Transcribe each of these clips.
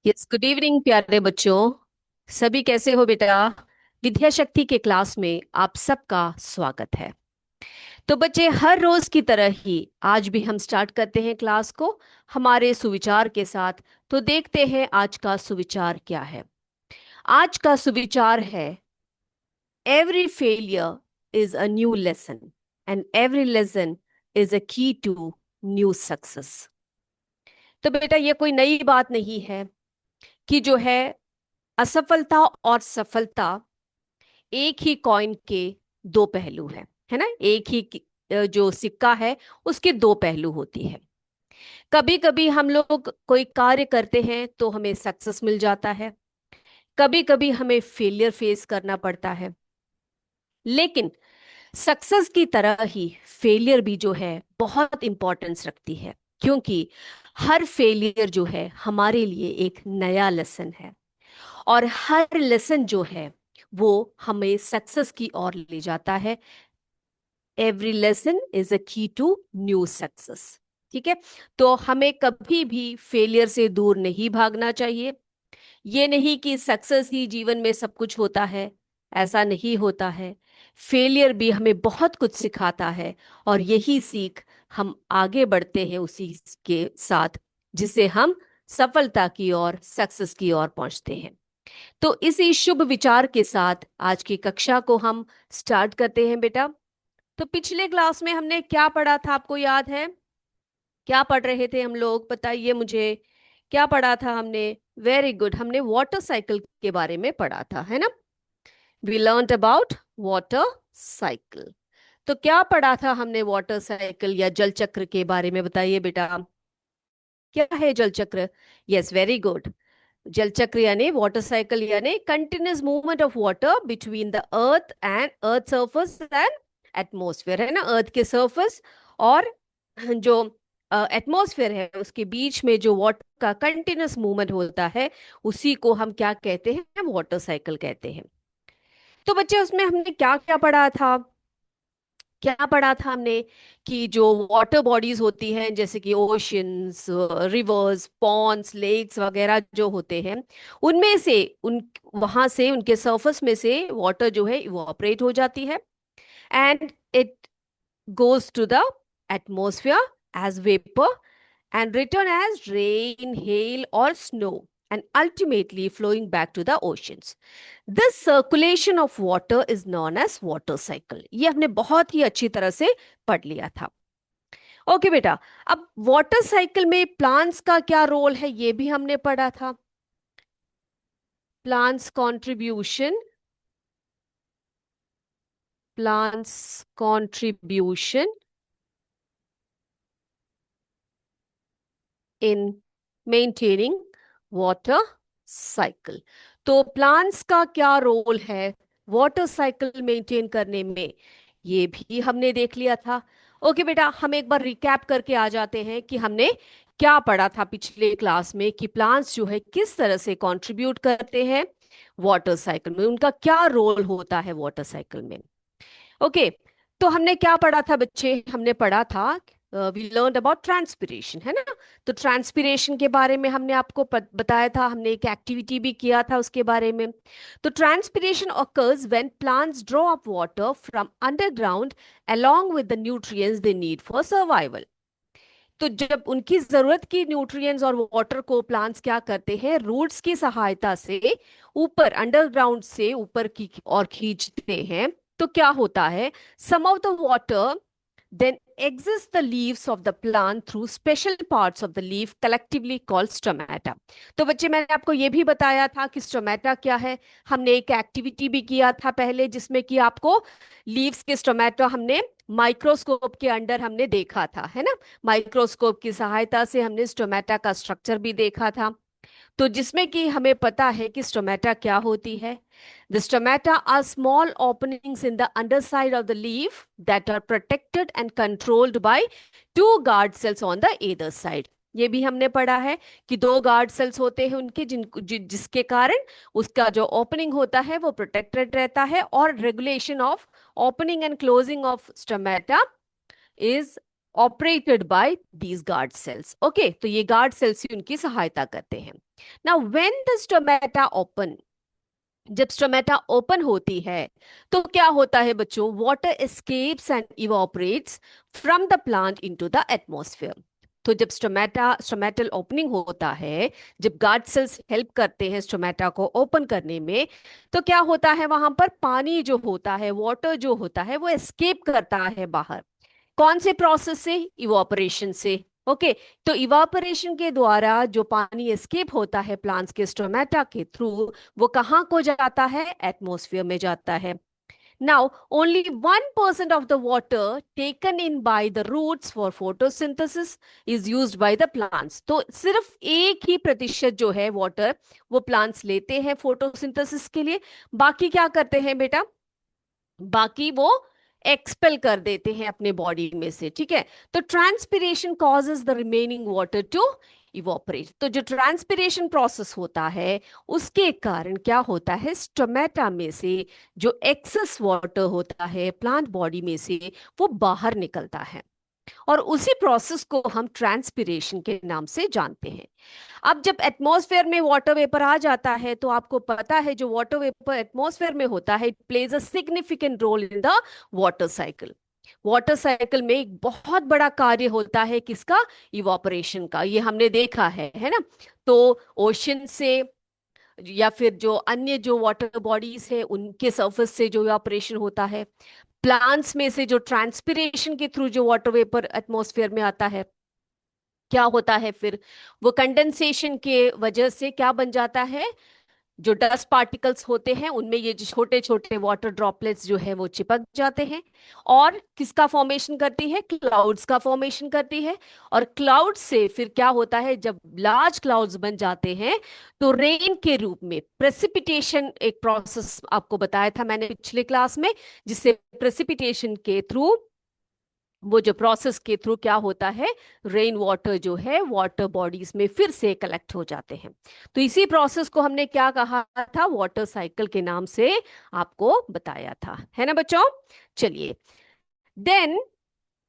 Yes, good evening प्यारे बच्चों। सभी कैसे हो बेटा? विद्या शक्ति के क्लास में आप सबका स्वागत है। तो बच्चे, हर रोज की तरह ही आज भी हम स्टार्ट करते हैं क्लास को हमारे सुविचार के साथ। तो देखते हैं आज का सुविचार क्या है। आज का सुविचार है, every failure is a new lesson and every lesson is a की टू न्यू सक्सेस। तो बेटा, ये कोई नई बात नहीं है कि जो है असफलता और सफलता एक ही कॉइन के दो पहलू हैं, है ना। एक ही जो सिक्का है उसके दो पहलू होती है। कभी कभी हम लोग कोई कार्य करते हैं तो हमें सक्सेस मिल जाता है, कभी कभी हमें फेलियर फेस करना पड़ता है। लेकिन सक्सेस की तरह ही फेलियर भी जो है बहुत इंपॉर्टेंस रखती है, क्योंकि हर फेलियर जो है हमारे लिए एक नया लेसन है। और हर लेसन जो है वो हमें सक्सेस की ओर ले जाता है। एवरी लेसन इज अ की टू न्यू सक्सेस। ठीक है। तो हमें कभी भी फेलियर से दूर नहीं भागना चाहिए। ये नहीं कि सक्सेस ही जीवन में सब कुछ होता है, ऐसा नहीं होता है। फेलियर भी हमें बहुत कुछ सिखाता है, और यही सीख हम आगे बढ़ते हैं उसी के साथ, जिससे हम सफलता की ओर, सक्सेस की ओर पहुंचते हैं। तो इसी शुभ विचार के साथ आज की कक्षा को हम स्टार्ट करते हैं बेटा। तो पिछले क्लास में हमने क्या पढ़ा था, आपको याद है? क्या पढ़ रहे थे हम लोग, बताइए मुझे। क्या पढ़ा था हमने? वेरी गुड, हमने वाटर साइकिल के बारे में पढ़ा था, है ना। We learned about water cycle. तो क्या पढ़ा था हमने वाटर साइकिल या जल चक्र के बारे में, बताइए बेटा। क्या है जल चक्र? Yes, very good. जल चक्र यानी वाटर साइकिल यानी continuous movement of water between the earth surface and atmosphere, है ना। अर्थ के सरफेस और जो एटमॉस्फेयर है उसके बीच में जो वाटर का कंटिन्यूस मूवमेंट होता है, उसी को हम क्या कहते हैं? वाटर साइकिल कहते हैं। तो बच्चे, उसमें हमने क्या क्या पढ़ा था? क्या पढ़ा था हमने कि जो वाटर बॉडीज होती हैं, जैसे कि ओशंस, रिवर्स, पॉन्ड्स, लेक्स वगैरह जो होते हैं, उनमें से उन वहां से उनके सरफेस में से वाटर जो है इवोपरेट हो जाती है, and it goes to the atmosphere as vapor and return as rain, hail, or snow, and ultimately flowing back to the oceans. This circulation of water is known as water cycle. ये हमने बहुत ही अच्छी तरह से पढ़ लिया था। Okay बेटा, अब वाटर साइकिल में प्लांट्स का क्या रोल है ये भी हमने पढ़ा था। Plants contribution, plants contribution in maintaining water cycle. तो प्लांट्स का क्या रोल है वाटर साइकिल मेंटेन करने में, ये भी हमने देख लिया था। ओके बेटा, हम एक बार रिकैप करके आ जाते हैं कि हमने क्या पढ़ा था पिछले क्लास में, कि प्लांट्स जो है किस तरह से कंट्रीब्यूट करते हैं वाटर साइकिल में, उनका क्या रोल होता है वाटर साइकिल में। ओके। तो हमने क्या पढ़ा था बच्चे? हमने पढ़ा था, वी लर्न अबाउट ट्रांसपिरेशन, है ना। तो ट्रांसपिरेशन के बारे में हमने आपको बताया था, हमने एक एक्टिविटी भी किया था उसके बारे में। तो transpiration occurs when plants draw up water from underground along with the nutrients they need for survival। तो जब उनकी जरूरत की न्यूट्रिएंट्स और वाटर को प्लांट्स क्या करते हैं, रूट्स की सहायता से ऊपर अंडरग्राउंड से ऊपर की और खींचते हैं, तो क्या होता है, some of the water then exits the leaves of the plant through special parts of the leaf collectively called stomata। तो बच्चे, मैंने आपको ये भी बताया था कि स्टोमेटा क्या है। हमने एक एक्टिविटी भी किया था पहले, जिसमें कि आपको लीव्स के स्टोमेटा हमने माइक्रोस्कोप के अंडर हमने देखा था, है ना। माइक्रोस्कोप की सहायता से हमने स्टोमेटा का स्ट्रक्चर भी देखा था। तो जिसमें कि हमें पता है कि स्टोमेटा क्या होती है। The stomata are small openings in the underside of the leaf that are protected and controlled by two guard cells on the either side. ये भी हमने पढ़ा है कि दो गार्ड सेल्स होते हैं उनके, जिसके कारण उसका जो ओपनिंग होता है वो प्रोटेक्टेड रहता है, और regulation of opening and closing of stomata is operated by these guard cells. Okay, तो ये गार्ड सेल्स ही उनकी सहायता करते हैं। Now when the stomata open, जब स्टोमेटा ओपन होती है तो क्या होता है बच्चों, water escapes and evaporates from the plant into the atmosphere. तो जब स्टोमेटल ओपनिंग होता है, जब गार्ड सेल्स हेल्प करते हैं स्टोमेटा को ओपन करने में, तो क्या होता है, वहां पर पानी जो होता है, वाटर जो होता है, वो एस्केप करता है बाहर। कौन से प्रोसेस से? इवापोरेशन से। ओके, तो इवापोरेशन के द्वारा जो पानी एस्केप होता है प्लांट्स के स्टोमेटा के थ्रू, वो कहाँ को जाता है? एटमॉस्फेयर में जाता है। Now only 1% of the water taken in by the roots for photosynthesis is used by the plants. तो सिर्फ 1% जो है वाटर, वो प्लांट्स लेते हैं फोटोसिंथेसिस के लिए। बाकी क्या करते हैं बेटा? बाकी वो एक्सपेल कर देते हैं अपने बॉडी में से। ठीक है, तो transpiration causes the remaining water to evaporate. तो जो ट्रांसपिरेशन प्रोसेस होता है, उसके कारण क्या होता है, स्टोमेटा में से जो एक्सेस वाटर होता है प्लांट बॉडी में से, वो बाहर निकलता है। और उसी प्रोसेस को हम ट्रांसपिरेशन के नाम से जानते हैं। अब जब एटमॉस्फेयर में वाटर वेपर आ जाता है, तो आपको पता है जो वाटर वेपर एटमॉस्फेयर में होता है, it plays a significant role in the water cycle. Water cycle में एक बहुत बड़ा कार्य होता है, किसका? इवापोरेशन का। ये हमने देखा है ना। तो ओशन से या फिर जो अन्य जो वाटर बॉडीज है, उनके सरफेस से जो इवापोरेशन होता है, प्लांट्स में से जो ट्रांसपिरेशन के थ्रू जो वाटर वेपर एटमॉस्फेयर में आता है, क्या होता है फिर? वो कंडेंसेशन के वजह से क्या बन जाता है, जो डस्ट पार्टिकल्स होते हैं उनमें ये जो छोटे छोटे वाटर ड्रॉपलेट्स जो है वो चिपक जाते हैं, और किसका फॉर्मेशन करती है? क्लाउड्स का फॉर्मेशन करती है। और क्लाउड से फिर क्या होता है, जब लार्ज क्लाउड्स बन जाते हैं, तो रेन के रूप में प्रेसिपिटेशन, एक प्रोसेस आपको बताया था मैंने पिछले क्लास में, जिससे प्रेसिपिटेशन के थ्रू, वो जो प्रोसेस के थ्रू क्या होता है, रेन वाटर जो है वाटर बॉडीज में फिर से कलेक्ट हो जाते हैं। तो इसी प्रोसेस को हमने क्या कहा था? वाटर साइकिल के नाम से आपको बताया था, है ना बच्चों। चलिए, then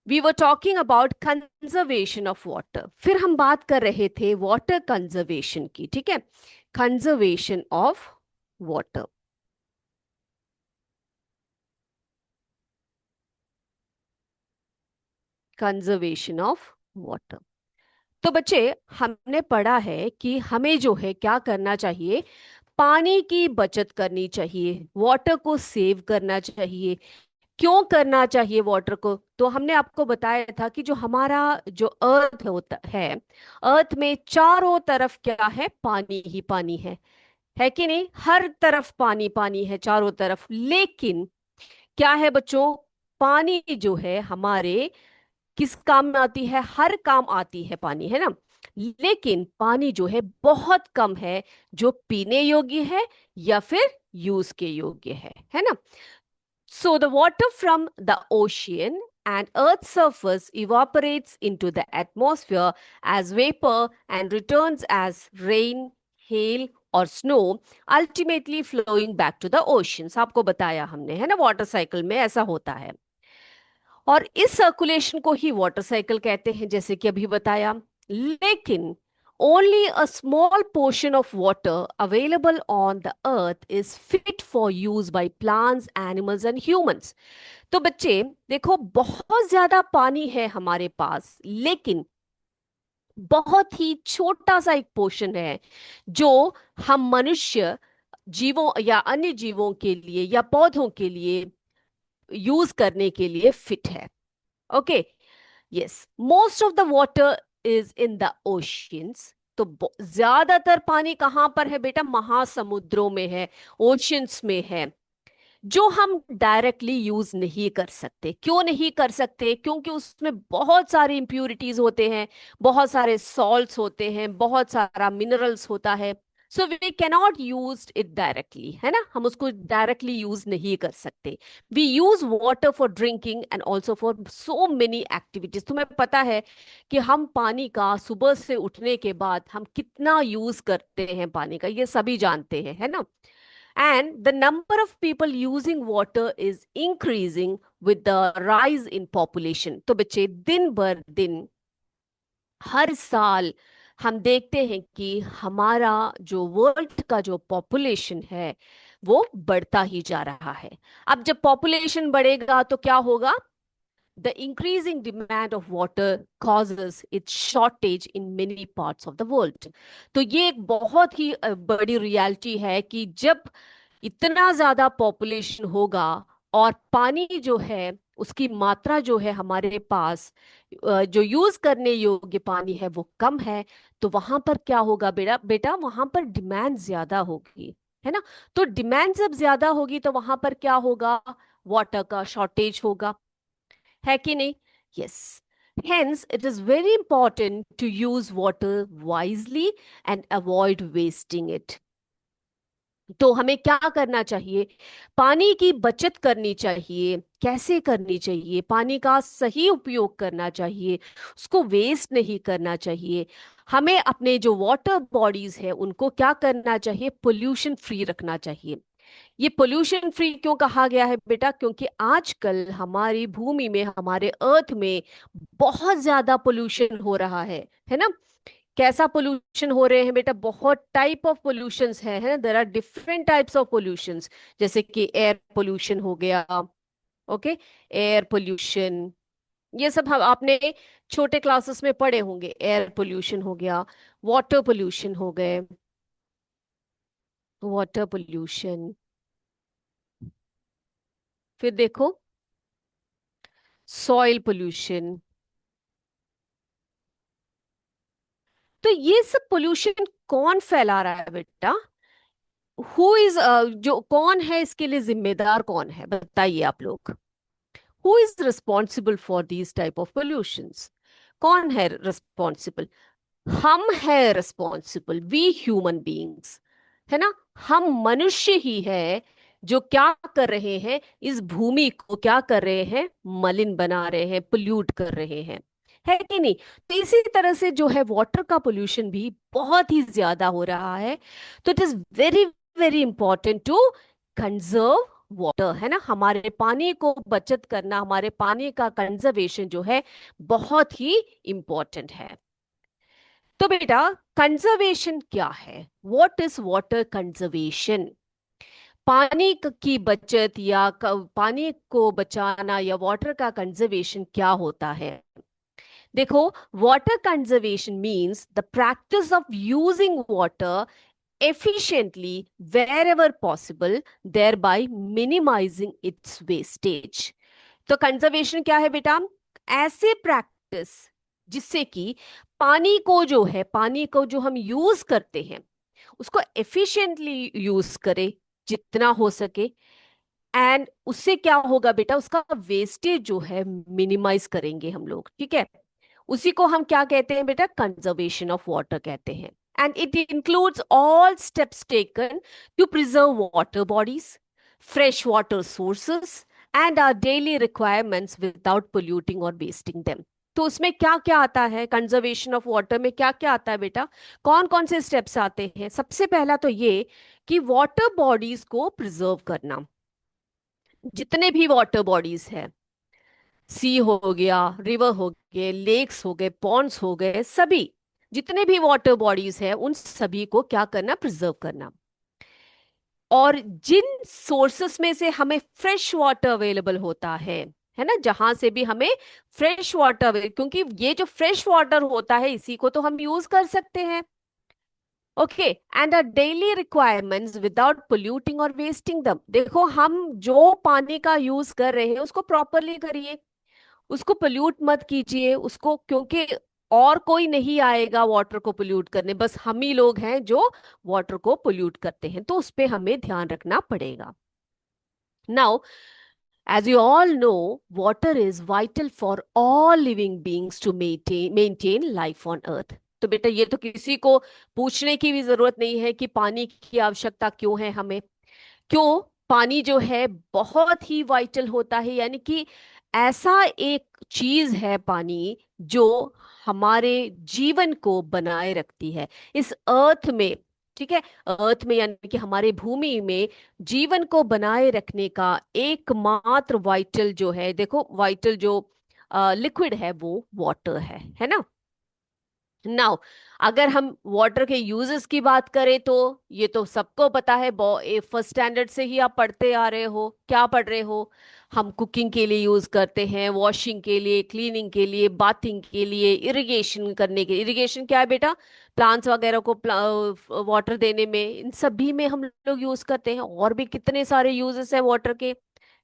we were talking about conservation of water. फिर हम बात कर रहे थे वाटर कंजर्वेशन की। ठीक है, conservation of water. Conservation of water. तो बच्चे, हमने पढ़ा है कि हमें जो है क्या करना चाहिए, पानी की बचत करनी चाहिए, वाटर को सेव करना चाहिए। क्यों करना चाहिए वाटर को? तो हमने आपको बताया था कि जो हमारा जो अर्थ होता है, अर्थ में चारों तरफ क्या है? पानी ही पानी है कि नहीं? हर तरफ पानी पानी है चारों तरफ। लेकिन क्या है बच्चों, पानी जो है हमारे किस काम में आती है? हर काम आती है पानी, है ना। लेकिन पानी जो है बहुत कम है जो पीने योग्य है या फिर यूज के योग्य है ना। So the water from the ocean and earth's surface evaporates into the atmosphere as vapor and returns as rain, hail और snow, ultimately flowing back to the oceans। आपको बताया हमने, है ना, वाटर साइकिल में ऐसा होता है। और इस सर्कुलेशन को ही वाटर साइकिल कहते हैं, जैसे कि अभी बताया। लेकिन only a small portion of water available on the earth is fit for use by plants, animals and humans. तो बच्चे देखो, बहुत ज्यादा पानी है हमारे पास, लेकिन बहुत ही छोटा सा एक पोर्शन है जो हम मनुष्य जीवों या अन्य जीवों के लिए या पौधों के लिए यूज करने के लिए फिट है। Okay, yes, most of the water is in the oceans. तो ज्यादातर पानी कहां पर है बेटा? महासमुद्रों में है, ओशियंस में है, जो हम डायरेक्टली यूज नहीं कर सकते। क्यों नहीं कर सकते? क्योंकि उसमें बहुत सारे इंप्यूरिटीज होते हैं, बहुत सारे सॉल्ट्स होते हैं, बहुत सारा मिनरल्स होता है। So we cannot use it directly, है ना, हम उसको डायरेक्टली यूज नहीं कर सकते। We use water for drinking and also for so many activities. तुम्हें पता है कि हम पानी का सुबह से उठने के बाद हम कितना यूज करते हैं पानी का, ये सभी जानते हैं, है ना। and the number of people using water is increasing with the rise in population. तो बच्चे दिन बर दिन हर साल हम देखते हैं कि हमारा जो वर्ल्ड का जो पॉपुलेशन है वो बढ़ता ही जा रहा है। अब जब पॉपुलेशन बढ़ेगा तो क्या होगा? The increasing demand of water causes its shortage in many parts of the world. तो ये एक बहुत ही बड़ी रियलिटी है कि जब इतना ज्यादा पॉपुलेशन होगा और पानी जो है उसकी मात्रा जो है हमारे पास जो यूज करने योग्य पानी है वो कम है, तो वहां पर क्या होगा बेटा बेटा वहां पर डिमांड ज्यादा होगी, है ना? तो डिमांड जब ज्यादा होगी तो वहां पर क्या होगा? वाटर का शॉर्टेज होगा, है कि नहीं? Yes. Hence, it is very important to use water wisely and avoid wasting it. तो हमें क्या करना चाहिए? पानी की बचत करनी चाहिए। कैसे करनी चाहिए? पानी का सही उपयोग करना चाहिए, उसको वेस्ट नहीं करना चाहिए। हमें अपने जो वाटर बॉडीज है उनको क्या करना चाहिए? पोल्यूशन फ्री रखना चाहिए। ये पोल्यूशन फ्री क्यों कहा गया है बेटा? क्योंकि आजकल हमारी भूमि में, हमारे अर्थ में बहुत ज्यादा पोल्यूशन हो रहा है ना? कैसा पोल्यूशन हो रहे हैं बेटा? बहुत टाइप ऑफ पोल्यूशंस है ना? There are different types of pollutions, जैसे कि एयर पोल्यूशन हो गया। ओके, एयर पोल्यूशन, ये सब हम आपने छोटे क्लासेस में पढ़े होंगे। एयर पोल्यूशन हो गया, वाटर पोल्यूशन हो गए, वाटर पोल्यूशन। फिर देखो सॉइल पोल्यूशन। तो ये सब पोल्यूशन कौन फैला रहा है बेटा? हु इज, जो कौन है इसके लिए जिम्मेदार कौन है बताइए आप लोग? Who is responsible for these type of pollutions? कौन है रिस्पॉन्सिबल? हम है रिस्पॉन्सिबल, वी ह्यूमन बीइंग्स, है ना? हम मनुष्य ही है जो क्या कर रहे हैं, इस भूमि को क्या कर रहे हैं? मलिन बना रहे हैं, पोल्यूट कर रहे हैं, है कि नहीं? तो इसी तरह से जो है वाटर का पोल्यूशन भी बहुत ही ज्यादा हो रहा है। तो it is very very important to conserve water, है ना? हमारे पानी को बचत करना, हमारे पानी का कंजर्वेशन जो है बहुत ही इंपॉर्टेंट है। तो बेटा कंजर्वेशन क्या है? What is water conservation? पानी की बचत या पानी को बचाना या वाटर का कंजर्वेशन क्या होता है? देखो, water conservation means the practice of using water efficiently wherever possible, thereby minimizing its wastage. तो कंजर्वेशन क्या है बेटा? ऐसे प्रैक्टिस जिससे कि पानी को जो है, पानी को जो हम यूज करते हैं उसको एफिशिएंटली यूज करें जितना हो सके। एंड उससे क्या होगा बेटा? उसका वेस्टेज जो है मिनिमाइज करेंगे हम लोग, ठीक है? उसी को हम क्या कहते हैं बेटा? कंजर्वेशन ऑफ वाटर कहते हैं। And it includes all steps taken to preserve water bodies, fresh water sources and our daily requirements without polluting और वेस्टिंग देम। तो उसमें क्या क्या आता है? कंजर्वेशन ऑफ वाटर में क्या क्या आता है बेटा? कौन कौन से स्टेप्स आते हैं? सबसे पहला तो ये कि वाटर बॉडीज को प्रिजर्व करना। जितने भी वाटर बॉडीज है, सी हो गया, रिवर हो गए, लेक्स हो गए, पॉन्ड्स हो गए, सभी जितने भी वाटर बॉडीज है उन सभी को क्या करना? प्रिजर्व करना। और जिन सोर्सेस में से हमें फ्रेश वाटर अवेलेबल होता है ना? जहां से भी हमें फ्रेश वाटर, क्योंकि ये जो फ्रेश वाटर होता है इसी को तो हम यूज कर सकते हैं। Okay, and our daily requirements without polluting और वेस्टिंग दम। देखो, हम जो पानी का यूज कर रहे हैं उसको प्रॉपरली करिए, उसको पोल्यूट मत कीजिए उसको, क्योंकि और कोई नहीं आएगा वाटर को पोल्यूट करने, बस हम ही लोग हैं जो वाटर को पोल्यूट करते हैं, तो उस पे हमें ध्यान रखना पड़ेगा। Now, as you all know, water is vital for all living beings to maintain life on earth. तो बेटा ये तो किसी को पूछने की भी जरूरत नहीं है कि पानी की आवश्यकता क्यों है हमें। क्यों? पानी जो है बहुत ही वाइटल होता है, यानी कि ऐसा एक चीज है पानी जो हमारे जीवन को बनाए रखती है इस अर्थ में। ठीक है, अर्थ में यानी कि हमारे भूमि में जीवन को बनाए रखने का एकमात्र वाइटल जो है, देखो वाइटल जो लिक्विड है वो वाटर है ना। नाउ अगर हम वाटर के यूजेस की बात करें तो ये तो सबको पता है, फर्स्ट स्टैंडर्ड से ही आप पढ़ते आ रहे हो। क्या पढ़ रहे हो? हम कुकिंग के लिए यूज करते हैं, वॉशिंग के लिए, क्लीनिंग के लिए, बाथिंग के लिए, इरिगेशन करने के लिए। इरिगेशन क्या है बेटा? प्लांट्स वगैरह को वाटर देने में, इन सभी में हम लोग यूज करते हैं। और भी कितने सारे यूजेस हैं वाटर के,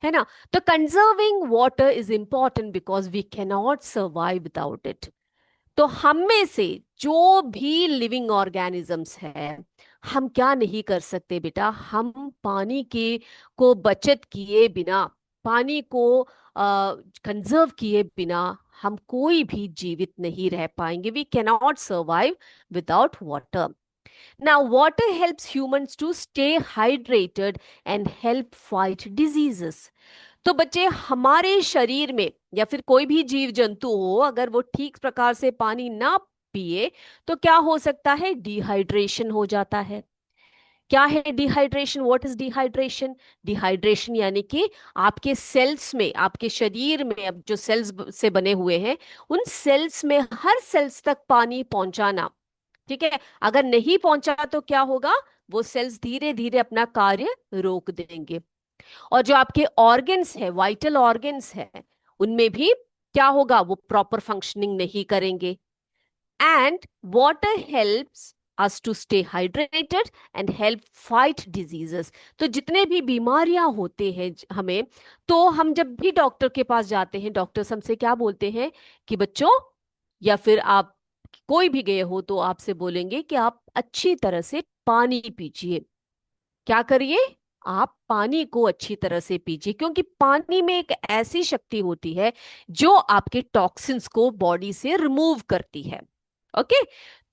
है ना। तो conserving water is important because we can not survive without it. तो हम में से जो भी लिविंग ऑर्गेनिजम्स है, हम क्या नहीं कर सकते बेटा? हम पानी के को बचत किए बिना, पानी को कंजर्व किए बिना हम कोई भी जीवित नहीं रह पाएंगे। We cannot survive without water. Now water helps humans to stay hydrated and help fight diseases. तो बच्चे हमारे शरीर में या फिर कोई भी जीव जंतु हो, अगर वो ठीक प्रकार से पानी ना पिए तो क्या हो सकता है? डिहाइड्रेशन हो जाता है। क्या है dehydration? What is dehydration? Dehydration यानी कि आपके सेल्स में, आपके शरीर में अब जो सेल्स से बने हुए हैं, उन सेल्स में हर सेल्स तक पानी पहुंचाना। ठीक है, अगर नहीं पहुंचा तो क्या होगा? वो सेल्स धीरे धीरे अपना कार्य रोक देंगे। और जो आपके ऑर्गन्स है, वाइटल ऑर्गन्स है, उनमें भी क्या होगा? वो प्रॉपर फंक्शनिंग नहीं करेंगे। And water helps us to stay hydrated and help fight diseases. तो जितने भी बीमारियां होते हैं हमें, तो हम जब भी डॉक्टर के पास जाते हैं, डॉक्टर्स हमसे क्या बोलते हैं कि बच्चों, या फिर आप कोई भी गए हो तो आपसे बोलेंगे कि आप अच्छी तरह से पानी पीजिए। क्या करिए? आप पानी को अच्छी तरह से पीजिए, क्योंकि पानी में एक ऐसी शक्ति होती है जो आपके टॉक्सिन्स को बॉडी से रिमूव करती है। ओके,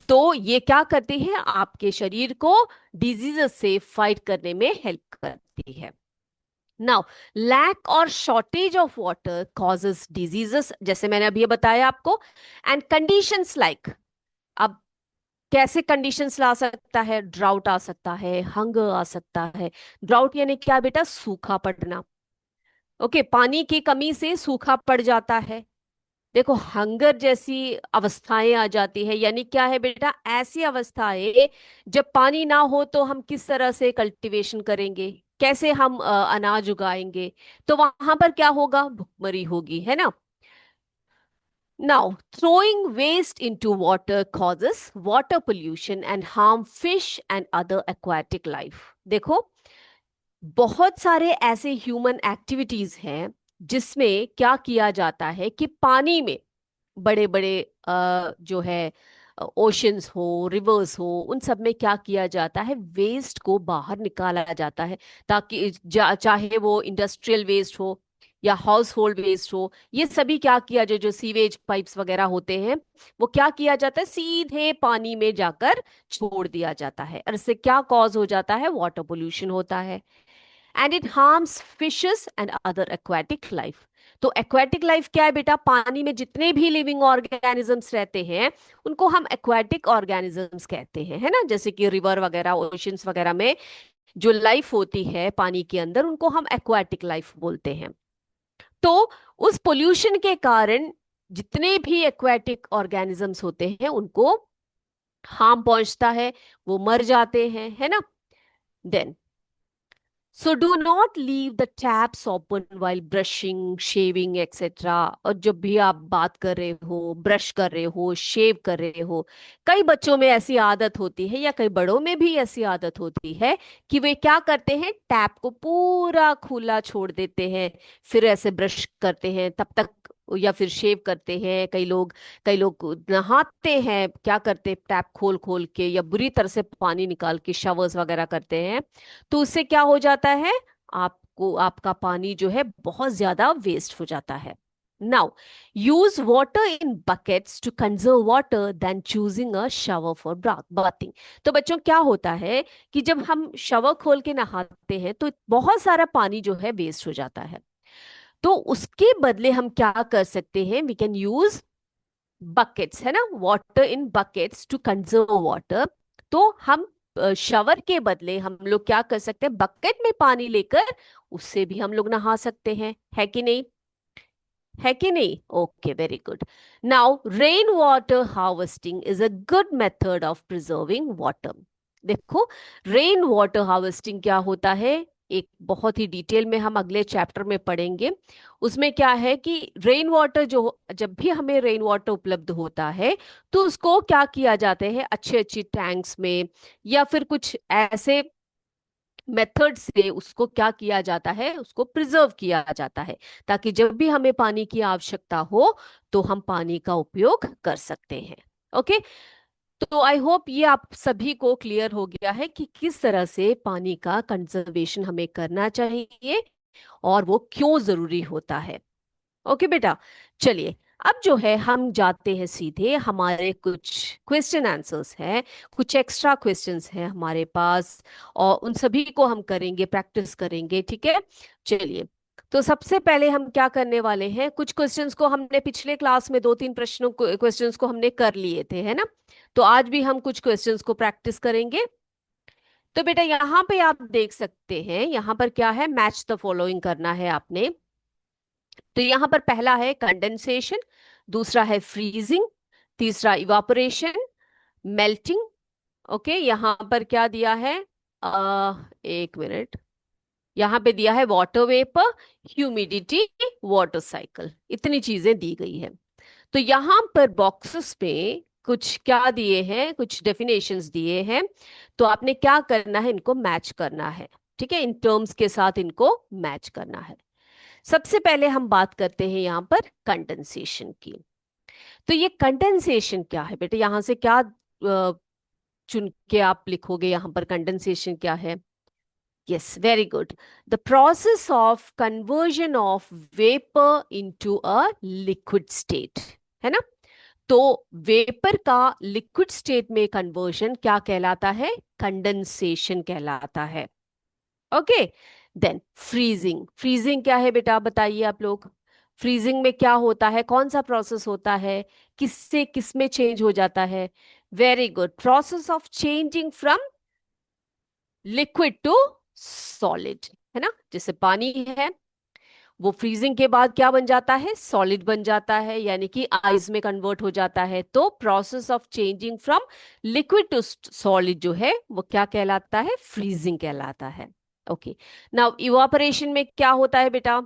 तो ये क्या करती है? आपके शरीर को डिजीजेस से फाइट करने में हेल्प करती है। नाउ लैक और shortage of water causes diseases, जैसे मैंने अभी ये बताया आपको। एंड कंडीशंस लाइक, अब कैसे कंडीशंस ला सकता है? ड्राउट आ सकता है, हंगर आ सकता है। ड्राउट यानी क्या बेटा? सूखा पड़ना। ओके, पानी की कमी से सूखा पड़ जाता है। देखो हंगर जैसी अवस्थाएं आ जाती है, यानी क्या है बेटा? ऐसी अवस्थाएं जब पानी ना हो तो हम किस तरह से कल्टीवेशन करेंगे, कैसे हम अनाज उगाएंगे? तो वहां पर क्या होगा? भुखमरी होगी, है ना। Now, throwing waste into water causes water pollution and harm fish and other aquatic life. देखो बहुत सारे ऐसे ह्यूमन एक्टिविटीज हैं जिसमें क्या किया जाता है कि पानी में बड़े बड़े जो है ओशंस हो, रिवर्स हो, उन सब में क्या किया जाता है? वेस्ट को बाहर निकाला जाता है, ताकि चाहे वो इंडस्ट्रियल वेस्ट हो या हाउस होल्ड वेस्ट हो, ये सभी क्या किया जो जो सीवेज पाइप्स वगैरह होते हैं, वो क्या किया जाता है? सीधे पानी में जाकर छोड़ दिया जाता है। और इससे क्या कॉज हो जाता है? वाटर पोल्यूशन होता है। And it harms fishes and other aquatic life. तो एक्वेटिक लाइफ क्या है बेटा? पानी में जितने भी लिविंग ऑर्गेनिजम्स रहते हैं उनको हम एक्वेटिक ऑर्गेनिजम्स कहते हैं, है ना। जैसे कि रिवर वगैरह, ओशंस वगैरह में जो लाइफ होती है पानी के अंदर, उनको हम एक्वेटिक लाइफ बोलते हैं। तो उस पोल्यूशन के कारण जितने भी एक्वेटिक ऑर्गेनिजम्स होते हैं उनको हार्म पहुंचता है, वो मर जाते हैं, है ना। Then so do not leave the taps open while brushing, shaving etcetera. और जब भी आप बात कर रहे हो, ब्रश कर रहे हो, शेव कर रहे हो, कई बच्चों में ऐसी आदत होती है या कई बड़ों में भी ऐसी आदत होती है कि वे क्या करते हैं? टैप को पूरा खुला छोड़ देते हैं, फिर ऐसे ब्रश करते हैं तब तक, या फिर शेव करते हैं। कई लोग नहाते हैं, क्या करते? टैप खोल खोल के या बुरी तरह से पानी निकाल के शावर्स वगैरह करते हैं। तो उससे क्या हो जाता है? आपको आपका पानी जो है बहुत ज्यादा वेस्ट हो जाता है। Now use water in buckets to conserve water then choosing a shower for bathing. तो बच्चों क्या होता है कि जब हम शावर खोल के नहाते हैं तो बहुत सारा पानी जो है वेस्ट हो जाता है। तो उसके बदले हम क्या कर सकते हैं? वी कैन यूज बकेट्स, है ना, water in buckets to conserve water. तो हम शावर के बदले हम लोग क्या कर सकते हैं, बकेट में पानी लेकर उससे भी हम लोग नहा सकते हैं, है कि नहीं? है कि नहीं? Okay, very good. Now rain water harvesting is a good method of preserving water. देखो, रेन वाटर हार्वेस्टिंग क्या होता है, एक बहुत ही डिटेल में हम अगले चैप्टर में पढ़ेंगे। उसमें क्या है कि रेन वाटर जो, जब भी हमें रेन वाटर उपलब्ध होता है तो उसको क्या किया जाता है, अच्छे अच्छे टैंक्स में या फिर कुछ ऐसे मेथड से उसको क्या किया जाता है, उसको प्रिजर्व किया जाता है, ताकि जब भी हमें पानी की आवश्यकता हो तो हम पानी का उपयोग कर सकते हैं। ओके, तो आई होप ये आप सभी को क्लियर हो गया है कि किस तरह से पानी का कंजर्वेशन हमें करना चाहिए और वो क्यों जरूरी होता है। ओके बेटा, चलिए अब जो है हम जाते हैं सीधे, हमारे कुछ क्वेश्चन आंसर्स हैं, कुछ एक्स्ट्रा क्वेश्चंस हैं हमारे पास, और उन सभी को हम करेंगे, प्रैक्टिस करेंगे, ठीक है? चलिए, तो सबसे पहले हम क्या करने वाले हैं, कुछ क्वेश्चंस को हमने पिछले क्लास में दो तीन प्रश्नों को, क्वेश्चंस को हमने कर लिए थे, है ना? तो आज भी हम कुछ क्वेश्चंस को प्रैक्टिस करेंगे। तो बेटा यहाँ पे आप देख सकते हैं, यहाँ पर क्या है, मैच द फॉलोइंग करना है आपने। तो यहां पर पहला है कंडेंसेशन, दूसरा है फ्रीजिंग, तीसरा इवापोरेशन, मेल्टिंग। ओके, यहां पर क्या दिया है, एक मिनट, यहां पे दिया है water vapour, humidity, water cycle, इतनी चीजें दी गई है। तो यहां पर बॉक्सेस में कुछ क्या दिए हैं, कुछ डेफिनेशंस दिए हैं, तो आपने क्या करना है, इनको मैच करना है, ठीक है? इन टर्म्स के साथ इनको मैच करना है। सबसे पहले हम बात करते हैं यहां पर कंडेंसेशन की। तो ये कंडेंसेशन क्या है बेटा, यहां से क्या चुन के आप लिखोगे, यहां पर कंडेंसेशन क्या है? Yes, very good, the process of conversion of vapour into a liquid state, है ना? तो वेपर का लिक्विड स्टेट में कन्वर्जन क्या कहलाता है, कंडेंसेशन कहलाता है। ओके, देन फ्रीजिंग, फ्रीजिंग क्या है बेटा, बताइए आप लोग। फ्रीजिंग में क्या होता है, कौन सा प्रोसेस होता है, किससे किस में चेंज हो जाता है? Very good, process of changing from liquid to solid, है ना? जैसे पानी है, वो फ्रीजिंग के बाद क्या बन जाता है, सॉलिड बन जाता है, यानी कि आइस में कन्वर्ट हो जाता है। तो process of changing from liquid to solid जो है वो क्या कहलाता है, फ्रीजिंग कहलाता है। ओके, नाउ इवापोरेशन में क्या होता है बेटा,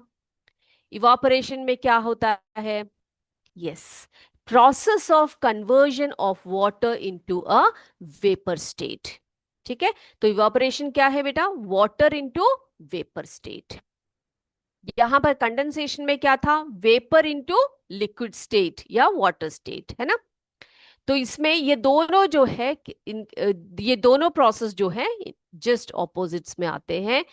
इवापोरेशन में क्या होता है? Yes, process of conversion of water into a vapour state, ठीक है? तो इवापोरेशन क्या है बेटा, वाटर इनटू वेपर स्टेट। यहां पर कंडेंसेशन में क्या था, वेपर इनटू लिक्विड स्टेट या वाटर स्टेट, है ना? तो इसमें ये दोनों जो है ये दोनों प्रोसेस जो है जस्ट ऑपोजिट्स में आते हैं।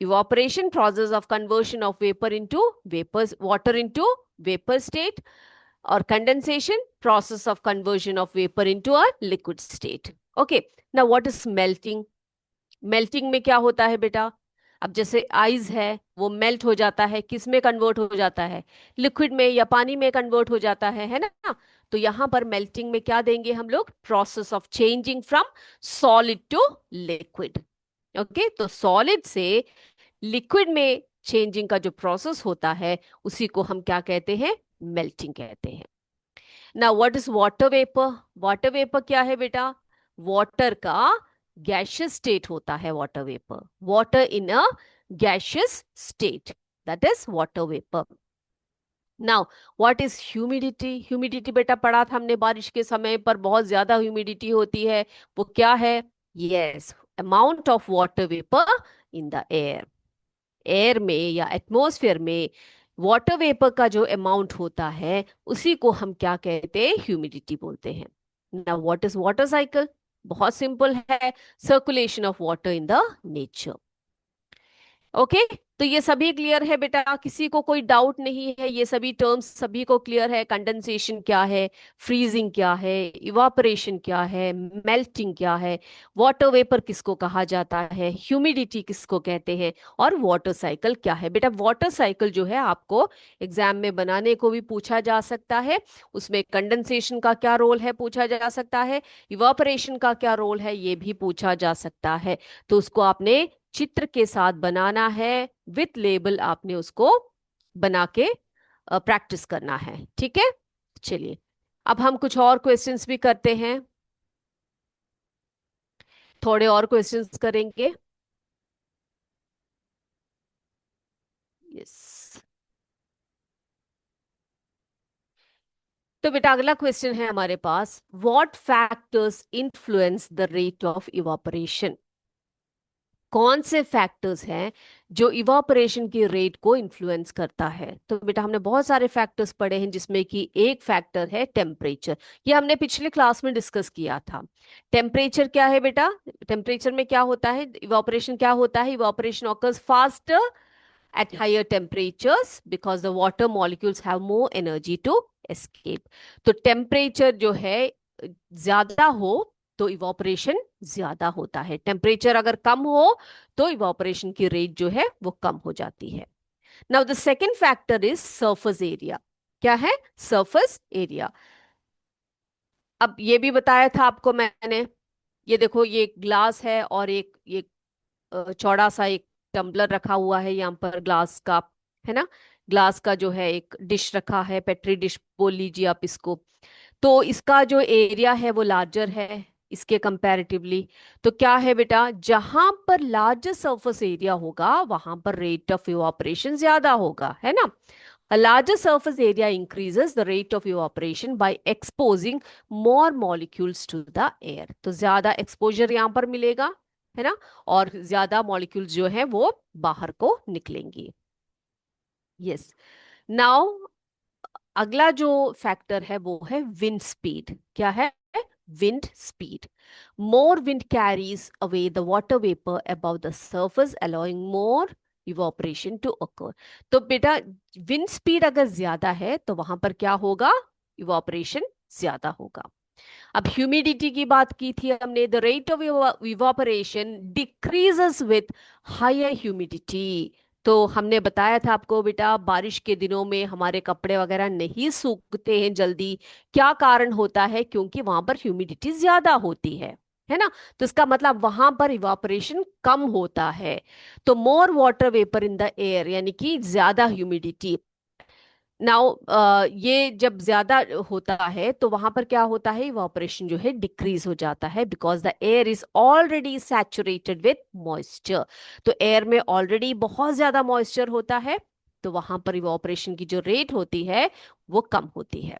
Evaporation, process of conversion of vapour into vapour, water into vapour state, और condensation, process of conversion of vapour into a liquid state. Okay, now what is melting? Melting में क्या होता है बेटा, अब जैसे आइस है वो मेल्ट हो जाता है, किस में कन्वर्ट हो जाता है, लिक्विड में या पानी में कन्वर्ट हो जाता है ना? तो यहां पर मेल्टिंग में क्या देंगे हम लोग, process of changing from solid to liquid. Okay, तो सॉलिड से लिक्विड में चेंजिंग का जो प्रोसेस होता है उसी को हम क्या कहते हैं, मेल्टिंग कहते हैं। Now what is water vapour? Water vapour क्या है बेटा, वाटर का गैशियस स्टेट होता है water vapour, water in a gaseous state, that is water vapour. Now what is humidity? Humidity बेटा पढ़ा था हमने, बारिश के समय पर बहुत ज्यादा ह्यूमिडिटी होती है, वो क्या है? Yes, amount of water vapour in the air, air में या एटमॉस्फेयर में वाटर वेपर का जो अमाउंट होता है उसी को हम क्या कहते हैं, ह्यूमिडिटी बोलते हैं। ना व्हाट इज वाटर साइकिल? बहुत सिंपल है, circulation of water in the nature. Okay, तो ये सभी क्लियर है बेटा, किसी को कोई डाउट नहीं है? ये सभी टर्म्स सभी को क्लियर है? कंडेंसेशन क्या है, फ्रीजिंग क्या है, इवापोरेशन क्या है, मेल्टिंग क्या है, वाटर वेपर किसको कहा जाता है, ह्यूमिडिटी किसको कहते हैं, और वाटर साइकिल क्या है? बेटा वाटर साइकिल जो है आपको एग्जाम में बनाने को भी पूछा जा सकता है। उसमें कंडेंसेशन का क्या रोल है पूछा जा सकता है, इवापोरेशन का क्या रोल है ये भी पूछा जा सकता है। तो उसको आपने चित्र के साथ बनाना है, विथ लेबल आपने उसको बना के प्रैक्टिस करना है, ठीक है? चलिए, अब हम कुछ और क्वेश्चंस भी करते हैं, थोड़े और क्वेश्चंस करेंगे। यस। तो बेटा अगला क्वेश्चन है हमारे पास, what factors influence the rate of evaporation? कौन से फैक्टर्स हैं जो इवापोरेशन की रेट को इन्फ्लुएंस करता है? तो बेटा हमने बहुत सारे फैक्टर्स पढ़े हैं, जिसमें कि एक फैक्टर है टेम्परेचर। ये हमने पिछले क्लास में डिस्कस किया था। टेम्परेचर क्या है बेटा? टेम्परेचर में क्या होता है, इवापोरेशन क्या होता है? Evaporation occurs faster at higher temperatures because the water molecules have more energy to escape। तो टेम्परेचर जो है ज्यादा हो तो इवापोरेशन ज्यादा होता है, टेम्परेचर अगर कम हो तो इवापोरेशन की रेट जो है वो कम हो जाती है। Now the second factor is surface area. क्या है? Surface area. अब ये भी बताया था आपको मैंने, ये देखो ये ग्लास है और एक ये चौड़ा सा एक टम्बलर रखा हुआ है यहाँ पर, ग्लास का, है ना? ग्लास का जो है एक डिश रखा है, पेट्री डिश बोल लीजिए आप इसको। तो इसका जो एरिया है वो लार्जर है इसके कंपैरेटिवली। तो क्या है बेटा, जहां पर लार्जर सरफेस एरिया होगा वहां पर रेट ऑफ इवापोरेशन ज्यादा होगा, है ना? A larger surface area increases the rate of evaporation by exposing more molecules to the air। तो ज्यादा एक्सपोजर यहाँ पर मिलेगा, है ना? और ज्यादा मॉलिक्यूल्स जो है वो बाहर को निकलेंगी। यस। नाउ अगला जो फैक्टर है वो है विंड स्पीड। क्या है? Wind speed. More wind carries away the water vapour above the surface allowing more evaporation to occur। तो बेटा विंड स्पीड अगर ज्यादा है तो वहां पर क्या होगा? इवापोरेशन ज्यादा होगा। अब ह्यूमिडिटी की बात की थी हमने, the rate of evaporation decreases with higher humidity. तो हमने बताया था आपको बेटा, बारिश के दिनों में हमारे कपड़े वगैरह नहीं सूखते हैं जल्दी। क्या कारण होता है? क्योंकि वहां पर ह्यूमिडिटी ज्यादा होती है ना? तो इसका मतलब वहां पर इवापोरेशन कम होता है। तो more water vapour in the air, यानी कि ज्यादा ह्यूमिडिटी। नाउ ये जब ज्यादा होता है तो वहां पर क्या होता है? इवापोरेशन जो है डिक्रीज हो जाता है, because the air is already saturated with moisture. तो एयर में ऑलरेडी बहुत ज्यादा मॉइस्चर होता है, तो वहां पर इवापोरेशन की जो रेट होती है वो कम होती है।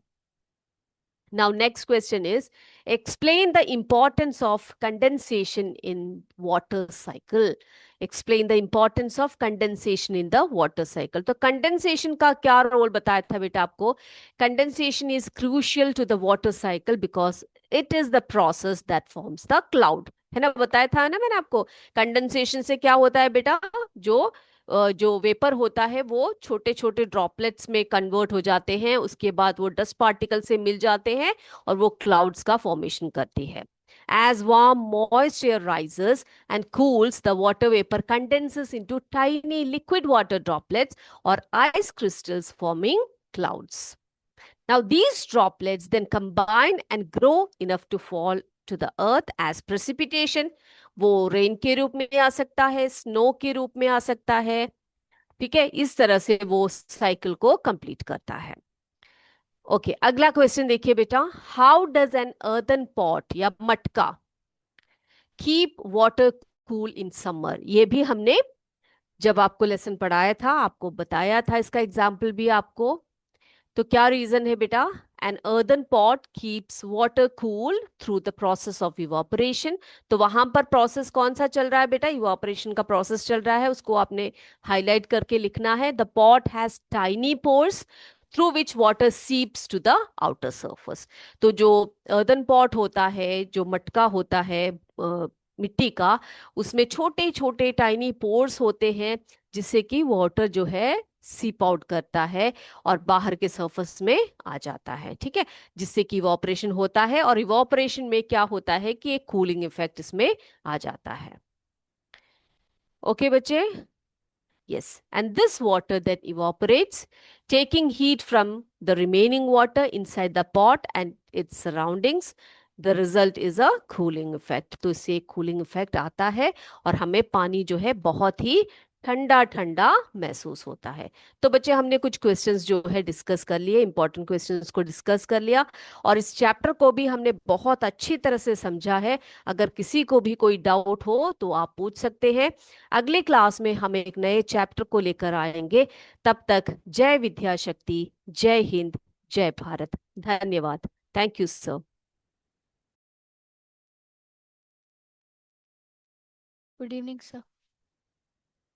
Now, next question is, explain the importance of condensation in water cycle. Explain the importance of condensation in the water cycle. तो condensation का क्या रोल बताया था बेटा आपको? Condensation is crucial to the water cycle because it is the process that forms the cloud। है ना? बताया था ना मैंने आपको, कंडेंसेशन से क्या होता है बेटा? जो वेपर होता है वो छोटे छोटे ड्रॉपलेट्स में कन्वर्ट हो जाते हैं, उसके बाद वो डस्ट पार्टिकल से मिल जाते हैं और वो क्लाउड्स का फॉर्मेशन करती है। As warm moist air rises and cools, the water vapor condenses into tiny liquid water droplets or ice crystals, forming clouds. Now, these droplets then combine and grow enough to fall to the earth as precipitation। वो rain के रूप में आ सकता है, snow के रूप में आ सकता है, ठीक है? इस तरह से वो साइकिल को कंप्लीट करता है। ओके, अगला क्वेश्चन देखिए बेटा, how does N earthen pot या मटका keep water cool in summer? ये भी हमने जब आपको लेसन पढ़ाया था आपको बताया था, इसका एग्जाम्पल भी आपको। तो क्या रीजन है बेटा? An earthen pot keeps water cool through the process of evaporation. तो वहां पर प्रोसेस कौन सा चल रहा है बेटा? इवापोरेशन का प्रोसेस चल रहा है, उसको आपने हाईलाइट करके लिखना है। The pot has tiny pores through which water seeps to the outer surface. तो जो अर्दन पॉट होता है, जो मटका होता है मिट्टी का, उसमें छोटे छोटे टाइनी पोर्स होते हैं, जिससे कि वाटर जो है सीप आउट करता है और बाहर के सरफेस में आ जाता है। ठीक है, जिससे कि इवोपरेशन होता है, और इवोपरेशन में क्या होता है कि एक कूलिंग इफेक्ट इसमें आ जाता है। ओके बच्चे? Yes, and this water that evaporates, taking heat from the remaining water inside the pot and its surroundings, the result is a cooling effect. तो इससे एक cooling effect आता है और हमें पानी जो है बहुत ही ठंडा ठंडा महसूस होता है। तो बच्चे, हमने कुछ क्वेश्चंस जो है डिस्कस कर लिए, इंपॉर्टेंट क्वेश्चंस को डिस्कस कर लिया, और इस चैप्टर को भी हमने बहुत अच्छी तरह से समझा है। अगर किसी को भी कोई डाउट हो तो आप पूछ सकते हैं। अगले क्लास में हम एक नए चैप्टर को लेकर आएंगे। तब तक जय विद्या शक्ति, जय हिंद, जय भारत। धन्यवाद। Thank you sir. Good evening sir.